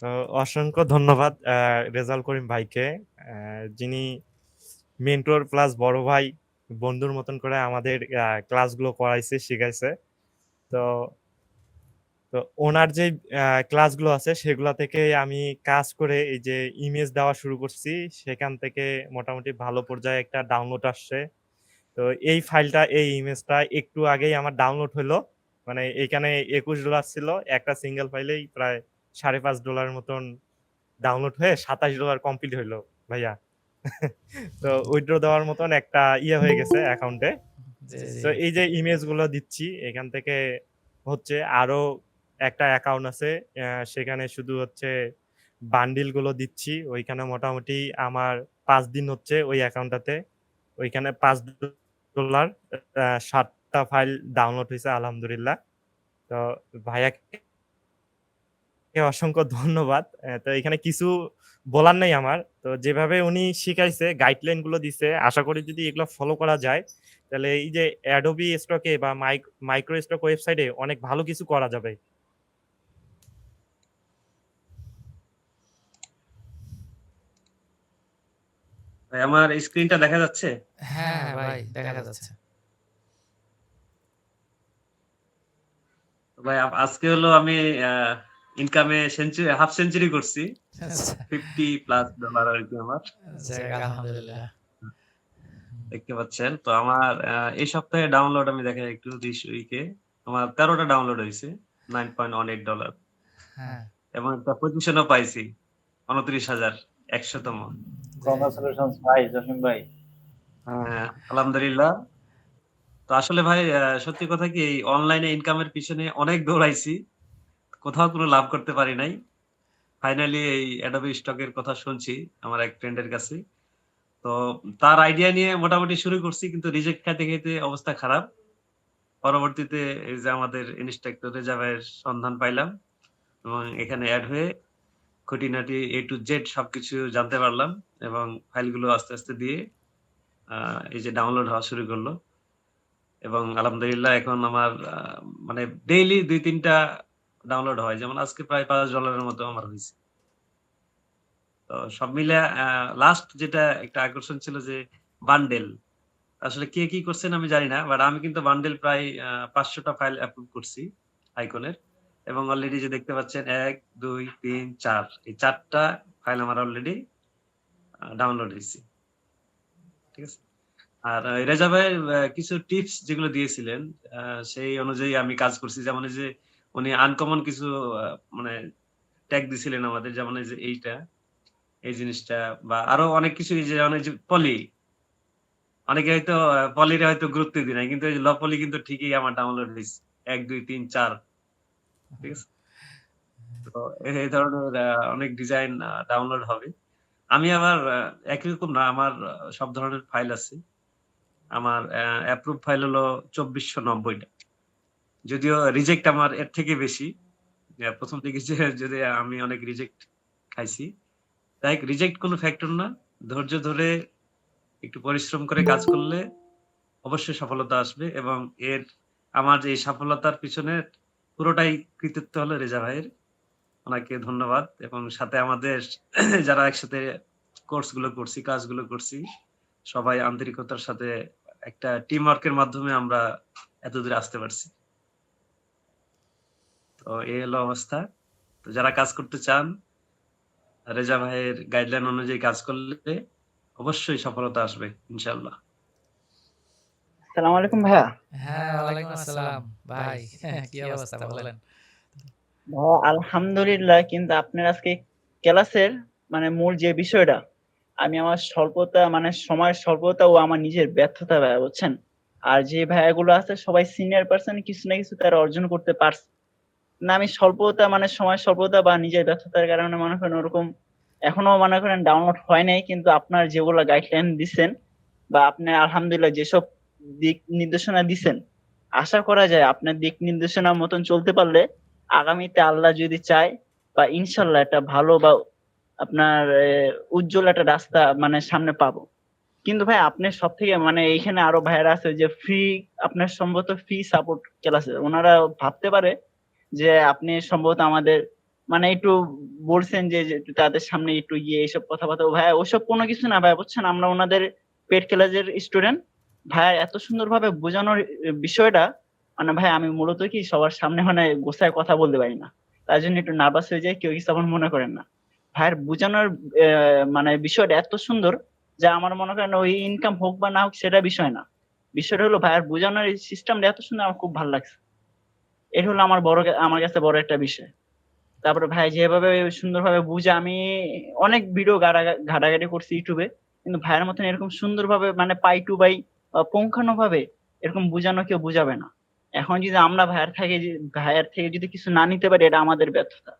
তো অসংখ্য ধন্যবাদ রেজাউল করিম ভাইকে, যিনি মেন্টর প্লাস বড় ভাই, বন্ধুর মতন করে আমাদের ক্লাসগুলো করাইছে, শিখাইছে। তো তো ওনার যে ক্লাসগুলো আছে সেগুলা থেকে আমি কাজ করে এই যে ইমেজ দেওয়া শুরু করছি, সেখান থেকে মোটামুটি ভালো পর্যায়ে একটা ডাউনলোড আসছে। তো এই ফাইলটা, এই ইমেজটা একটু আগেই আমার ডাউনলোড হলো। মানে এখানে $21 ছিল। একটা সিঙ্গেল ফাইলেই প্রায় $5.5 মতন ডাউনলোড হয়ে $27 কমপ্লিট হইলো ভাইয়া। তো উইথড্র দেওয়ার মতন একটা ইয়ে হয়ে গেছে অ্যাকাউন্টে। জি, জি। তো এই যে ইমেজগুলো দিচ্ছি এখান থেকে হচ্ছে আরো একটা অ্যাকাউন্ট আছে। সেখানে শুধু হচ্ছে বান্ডিল গুলো দিচ্ছি। ওইখানে মোটামুটি আমার ৫ দিন হচ্ছে ওই অ্যাকাউন্টটাতে। ওইখানে $5 ৭ টা ফাইল ডাউনলোড হইছে আলহামদুলিল্লাহ। তো ভাইয়াকে অসংখ্য ধন্যবাদ। তো এখানে কিছু বলার নাই আমার। তো যেভাবে উনি শিখাইছে, গাইডলাইন গুলো দিছে, আশা করি যদি এগুলো ফলো করা যায়, তাহলে এই যে Adobe Stock এ বা মাইক্রোস্টক ওয়েবসাইটে অনেক ভালো কিছু করা যাবে। ভাই আমার স্ক্রিনটা দেখা যাচ্ছে? হ্যাঁ, হ্যাঁ ভাই দেখা যাচ্ছে। ভাই আজকে হলো আমি ইনকামে হাফ সেঞ্চুরি করছি। আচ্ছা। $50+ আর কি আমার। যাক আলহামদুলিল্লাহ। দেখতে পাচ্ছেন। তো আমার এই সপ্তাহে ডাউনলোড আমি দেখাই একটু দিস উইকে আমার 13টা ডাউনলোড হইছে $9.18 হ্যাঁ। এবং একটা পজিশনও পাইছি 29,100 তম। কংগ্রাচুলেশনস ভাই জসিম ভাই। হ্যাঁ, আলহামদুলিল্লাহ। তো আসলে ভাই সত্যি কথা কি এই অনলাইনে ইনকামের পিছনে অনেক দৌড়াইছি। কোথাও কোনো লাভ করতে পারি নাই। ফাইনালি এই Adobe Stock এর কথা শুনছি আমার এক ফ্রেন্ডের কাছে। তো তার আইডিয়া নিয়ে মোটামুটি শুরু করছি কিন্তু রিজেক্ট খাইতে, খাইতে অবস্থা খারাপ। পরবর্তীতে এই যে আমাদের ইনস্ট্রাক্টর রেজা ভাইয়ের সন্ধান পাইলাম এবং এখানে এড হয়ে খুঁটিনাটি A to Z সবকিছু জানতে পারলাম এবং ফাইলগুলো আস্তে, আস্তে দিয়ে এই যে ডাউনলোড হওয়া শুরু করলো। এবং আলহামদুলিল্লাহ এখন আমার মানে ডেইলি ২-৩ টা ডাউনলোড হয়। যেমন আজকে প্রায় $5 এর মতো আমার হইছে। তো সব মিলে লাস্ট যেটা একটা আকর্ষণ ছিল যে বান্ডেল। আসলে কে কি করছেন আমি জানি না। বাট আমি কিন্তু বান্ডেল প্রায় ৫০০ টা ফাইল এপ্রুভ করছি আইকনের। এবং অলরেডি যে দেখতে পাচ্ছেন ১, ২, ৩, ৪ এই ৪ টা ফাইল আমার অলরেডি ডাউনলোড হইছে। ঠিক আছে? আর রেজা ভাই কিছু টিপস যেগুলো দিয়েছিলেন সেই অনুযায়ী আমি কাজ করছি। যেমন এই যে উনি আনকমন কিছু মানে ট্যাগ দিছিলেন আমাদের যেমন এই যে এইটা, এই জিনিসটা বা আরো অনেক কিছু এই যে অনেক যে পলি অনেকে হয়তো পলিরে হয়তো গুরুত্ব দিই নাই। কিন্তু এই যে ল পলি কিন্তু ঠিকই আমার ডাউনলোড হইছে। ১, ২, ৩, ৪ ঠিক আছে? তো এই ধরনের অনেক ডিজাইন ডাউনলোড হবে। আমি আমার একই রকম না আমার সব ধরনের ফাইল আছে। আমার অ্যাপ্রুভ ফাইল হলো ২৪৯০ টা। যদিও রিজেক্ট আমার এর থেকে বেশি। ১ম থেকে যে যদি আমি অনেক রিজেক্ট খাইছি। তাই রিজেক্ট কোনো ফ্যাক্টর না। ধৈর্য ধরে একটু পরিশ্রম করে কাজ করলে অবশ্যই সফলতা আসবে এবং এর আমার যে এই সফলতার পিছনে পুরোটাই কৃতিত্ব হলো রেজা ভাইয়ের। ওনাকে ধন্যবাদ এবং সাথে আমাদের যারা একসাথে কোর্স গুলো করছি, কাজগুলো করছি, সবাই আন্তরিকতার সাথে একটা টিম ওয়ার্ক এর মাধ্যমে আমরা এতদূর আসতে পারছি। তো এই হলো অবস্থা। তো যারা কাজ করতে চান, রেজা ভাইয়ের গাইডলাইন অনুযায়ী কাজ করলে অবশ্যই সফলতা আসবে ইনশাআল্লাহ। আসসালামু আলাইকুম ভাইয়া। হ্যাঁ, ওয়ালাইকুম আসসালাম। ভাই কি অবস্থা বলেন? ভাইয়া আলহামদুলিল্লাহ, কিন্তু আপনার আজকে ক্লাসের মানে মূল যে বিষয়টা, আমি আমার স্বল্পতা মানে সময়ের স্বল্পতা ও আমার নিজের ব্যর্থতা ভাইয়া, বুঝছেন? আর যে ভাইয়াগুলো আছে সবাই সিনিয়র পারসন, কিছু না কিছু তারা অর্জন করতে পারছে। না আমি স্বল্পতা মানে সময় স্বল্পতা বা নিজের ব্যর্থতার কারণে মনে করেন ওরকম এখনো মনে করেন ডাউনলোড হয় নাই, কিন্তু আপনার যেগুলো গাইডলাইন দিচ্ছেন বা আপনি আলহামদুলিল্লাহ যেসব দিক নির্দেশনা দিচ্ছেন, আশা করা যায় আপনার দিক নির্দেশনার মতন চলতে পারলে আগামীতে আল্লাহ যদি চায় বা ইনশাল্লাহ একটা ভালো বা আপনার উজ্জ্বল একটা রাস্তা মানে সামনে পাবো। কিন্তু ভাই আপনি সব থেকে মানে এইখানে আরো ভাইয়েরা আছে যে ফ্রি, আপনার সম্ভবত ফ্রি সাপোর্ট ক্লাসে ওনারা ভাবতে পারে যে আপনি সম্ভবত আমাদের মানে একটু বলছেন যে একটু তাদের সামনে একটু গিয়ে এইসব কথাবার্তা ভাইয়া ওসব কোনো কিছু না ভাইয়া বুঝছেন আমরা ওনাদের পেড ক্লাসের স্টুডেন্ট ভাইয়া এত সুন্দরভাবে বোঝানোর বিষয়টা মানে ভাই আমি মূলত কি সবার সামনে মানে গোছায় কথা বলতে পারি না তার জন্য একটু নার্ভাস হয়ে যায় কেউ কিছু আমার মনে করেন না ভাইয়ের বোঝানোর মানে বিষয়টা এত সুন্দর যে আমার মনে করেন ওই ইনকাম হোক বা না হোক সেটা বিষয় না বিষয়টা হলো ভাইয়ের বোঝানোর এই সিস্টেমটা এত সুন্দর আমার খুব ভালো লাগছে এটা হলো আমার কাছে বড় একটা বিষয় তারপরে ভাই যেভাবে সুন্দরভাবে বুঝে আমি অনেক ভিডিও ঘাটাঘাটি করছি ইউটিউবে কিন্তু ভাইয়ের মতন এরকম সুন্দরভাবে মানে পাই টু বাই পুঙ্খানুভাবে এরকম বুঝানো কেউ বুঝাবে না এখন যদি আমরা ভাইয়ের থেকে যদি কিছু না নিতে পারি এটা আমাদের ব্যর্থতা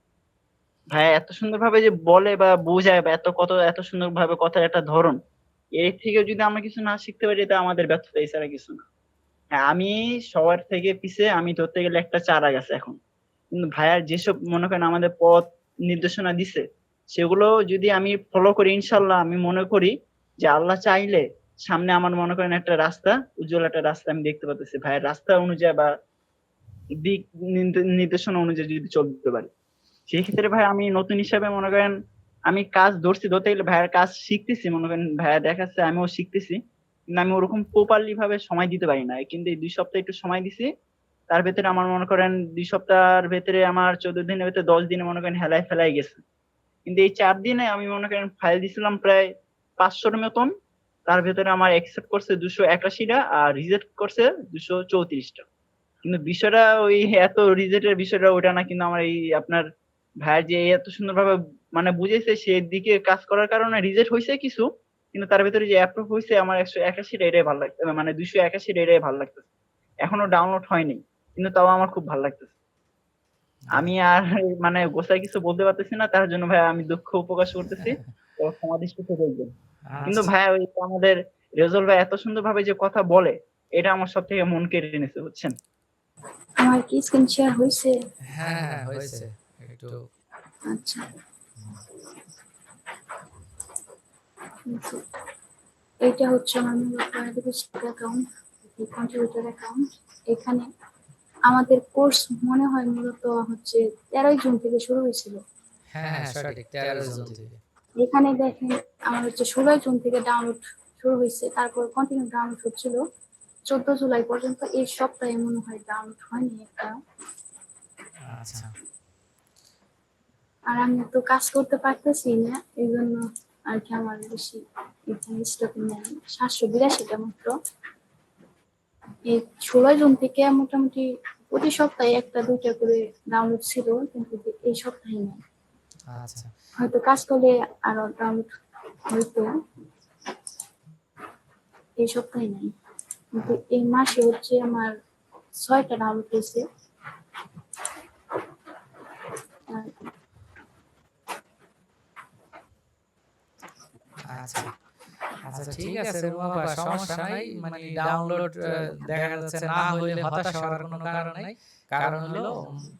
ভাইয়া এত সুন্দরভাবে যে বলে বা বোঝায় বা এত সুন্দরভাবে কথার একটা ধরন এর থেকে যদি আমরা কিছু না শিখতে পারি এটা আমাদের ব্যর্থতা এছাড়া কিছু না হ্যাঁ আমি সবার থেকে পিছে আমি ধরতে গেলে একটা চারা গাছ এখন কিন্তু ভাইয়ার যেসব মনে করেন আমাদের পথ নির্দেশনা দিছে সেগুলো যদি আমি ফলো করি ইনশাল্লাহ আমি মনে করি যে আল্লাহ চাইলে সামনে আমার মনে করেন একটা রাস্তা উজ্জ্বল একটা রাস্তা আমি দেখতে পাচ্ছি ভাইয়ের রাস্তা অনুযায়ী বা দিক নির্দেশনা অনুযায়ী যদি চলতে পারি সেই ক্ষেত্রে ভাই আমি নতুন হিসাবে মনে করেন আমি কাজ ধরতে গেলে ভাইয়ের কাজ শিখতেছি মনে করেন ভাইয়া দেখাচ্ছে আমিও শিখতেছি কিন্তু আমি ওরকম প্রপারলি ভাবে সময় দিতে পারি না কিন্তু এই 2 সপ্তাহ একটু সময় দিছি তার ভেতরে আমার মনে করেন 2 সপ্তাহের ভেতরে আমার 14 দিনের ভেতরে 10 দিনে মনে করেন হেলায় ফেলাই গেছে কিন্তু এই 4 দিনে আমি মনে করেন ফাইল দিছিলাম প্রায় 500-র মতন তার ভেতরে আমার অ্যাকসেপ্ট করছে 281টা আর রিজেক্ট করছে 234টা কিন্তু বিষয়টা ওই এত রিজেক্টের বিষয়টা ওটা না কিন্তু আমার এই আপনার ভাইয়ের যে এত সুন্দরভাবে মানে বুঝেছে সেই দিকে কাজ করার কারণে রিজেক্ট হয়েছে কিছু কিন্তু তার ভিতরে যে অ্যাপ্রুভ হয়েছে আমার 181টা এটাই ভালো লাগছে মানে 281টা এটাই ভালো লাগতেছে এখনো ডাউনলোড হয়নি কিন্তু তাও আমার খুব ভালো লাগতেছে আমি আর মানে গোসায় কিছু বলতে পারতেছি না তার জন্য ভাই আমি দুঃখ প্রকাশ করতেছি তো ক্ষমা দৃষ্টিতে দেখবেন কিন্তু আচ্ছা ভাই ওই যে আমাদের রেজল ভাই এত সুন্দরভাবে যে কথা বলে এটা আমার সব থেকে মন কেড়ে নিয়েছে বুঝছেন আমার কি স্ক্রিন শেয়ার হয়েছে? হ্যাঁ হ্যাঁ হয়েছে একটু আচ্ছা এইটা হচ্ছে আমার মূলত অ্যাকাউন্ট কন্ট্রিবিউটর অ্যাকাউন্ট এখানে আমাদের কোর্স মনে হয় মূলত হচ্ছে 13 জুন থেকে শুরু হয়েছিল হ্যাঁ হ্যাঁ সঠিক 13 জন থেকে এখানে দেখেন আমার হচ্ছে 16 জুন থেকে ডাউনলোড শুরু হয়েছে তারপর কন্টিনিউ ডাউনলোড হচ্ছিল 14 জুলাই পর্যন্ত এই সপ্তাহে মনে হয় ডাউনলোড হয়নি একটা আচ্ছা আর আমি তো কাজ করতে পারতেছি না এই জন্য আর কি আমার বেশি এখানে স্টকে নেই 782টা মাত্র এই 16 জুন থেকে মোটামুটি প্রতি সপ্তাহে একটা দুইটা করে ডাউনলোড ছিল কিন্তু এই সপ্তাহে নেই আচ্ছা হয়তো কাজ করলে আরো ডাউনলোড হয়তো এই সপ্তাহে নেই কিন্তু এই মাসে হচ্ছে আমার 6টা ডাউনলোড হয়েছে আর আচ্ছা আচ্ছা ঠিক আছে রুমা আপা সমস্যা নাই মানে ডাউনলোড দেখা যাচ্ছে না হইলে হতাশ হওয়ার কোনো কারণ নাই কারণ হলো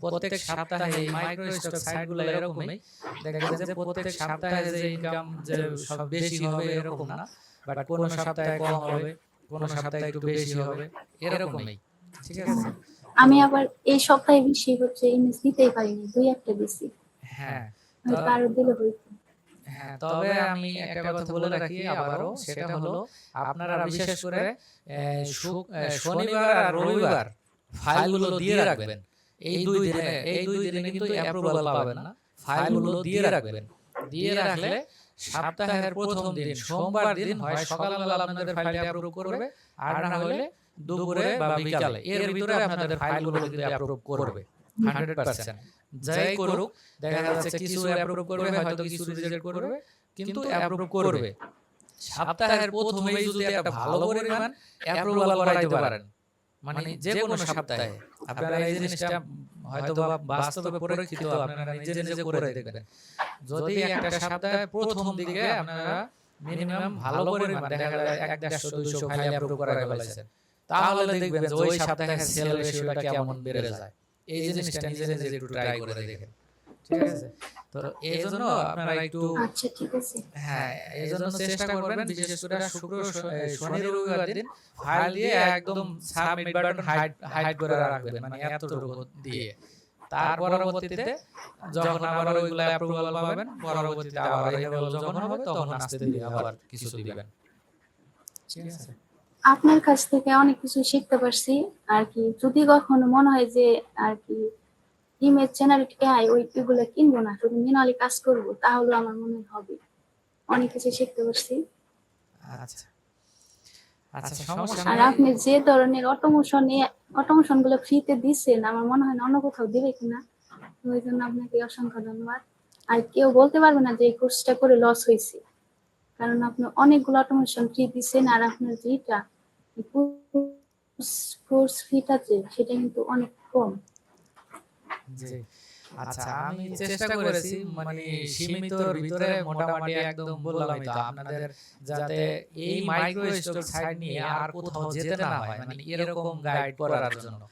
প্রত্যেক সপ্তাহে এই মাইক্রো স্টক সাইটগুলো এরকমই দেখা যায় যে প্রত্যেক সপ্তাহে যে ইনকাম যে সব বেশি হবে এরকম না বাট কোন সপ্তাহে কম হবে কোন সপ্তাহে একটু বেশি হবে এরকমই ঠিক আছে আমি আবার এই সপ্তাহে বেশি হচ্ছে ইমেজ দিতেই পারিনি দুই একটা বেশি হ্যাঁ হয়তো আরো দিলে হইতো হ্যাঁ তবে আমি একটা কথা বলে রাখি আবারও সেটা হলো আপনারা বিশেষ করে শনিবার আর রবিবার ফাইলগুলো দিয়ে রাখবেন এই দুই দিনে কিন্তু অ্যাপ্রুভাল পাবেন না ফাইলগুলো দিয়ে রাখবেন দিয়ে রাখলে সপ্তাহের প্রথম দিন সোমবার দিন হয় সকালবেলা আপনাদের ফাইল অ্যাপ্রুভ করবে আর না হলে দুপুরে বা বিকালে এর ভিতরে আপনাদের ফাইলগুলো কিন্তু অ্যাপ্রুভ করবে 100% যাই করুক দেখা যাচ্ছে কিছু অ্যাপ্রুভ করবে হয়তো কিছু রিজেক্ট করবে কিন্তু অ্যাপ্রুভ করবে সপ্তাহের প্রথমেই যদি একটা ভালো পরিমাণ অ্যাপ্রুভাল করাইতে পারেন মানে যে কোনো সপ্তাহে আপনারা এই জিনিসটা হয়তো বাস্তবে পরীক্ষিত আপনারা নিজে নিজে করে দেখবেন যদি একটা সপ্তাহে প্রথম দিকে আপনারা মিনিমাম ভালো পরিমাণ দেখা যায় 150-200 ফাইল অ্যাপ্রুভ করা ফেলেছেন তাহলে দেখবেন যে ওই সপ্তাহে সেল রেশিওটা কেমন বেড়ে যায় এই জিনিসটা নিজে নিজে একটু ট্রাই করে দেখেন ঠিক আছে তো এই জন্য আপনারা একটু আচ্ছা ঠিক আছে হ্যাঁ এই জন্য চেষ্টা করবেন বিশেষ করে শুক্র শনি রবিবার দিন ফাইল দিয়ে একদম সাবমিট বাটন হাইড করে রাখবেন মানে এতটুকু দিয়ে তার পরবর্তীতে যখন আবার ওইগুলো অ্যাপ্রুভাল পাবেন, পরবর্তীতে আবার রিনিউয়াল যখন হবে তখন আস্তে ধীরে আবার কিছু দিবেন। ঠিক আছে? আপনার কাছ থেকে অনেক কিছু শিখতে পারছি আর কি। যদি কখনো মনে হয় যে আর কি ইমেজ জেনারেট এআই ওইগুলো কিনবো না, শুধু ম্যানুয়ালি কাজ করবো, তাহলে আমার মনে হয় হবে। অনেক কিছু শিখতে পারছি। আচ্ছা আচ্ছা, সমস্যা আর নাই। আপনি যে ধরনের অটোমেশন গুলো ফ্রিতে দিচ্ছেন, আমার মনে হয় না অন্য কোথাও দিবে কিনা। তো ওই জন্য আপনাকে অসংখ্য ধন্যবাদ। আর কেউ বলতে পারবে না যে এই কোর্সটা করে লস হয়েছে, কারণ আপনি অনেকগুলো অটোমেশন ফ্রি দিচ্ছেন। আর আপনার যেটা কোর্স ফিটা সেটা কিন্তু অনেক কম। জি। আচ্ছা, আমি চেষ্টা করেছি মানে সীমিতর ভিতরে মোটামুটি একদম বললামই তো আপনাদের, যাতে এই মাইক্রো স্টক সাইট নিয়ে আর কোথাও যেতে না হয়, মানে এরকম গাইড করার জন্য।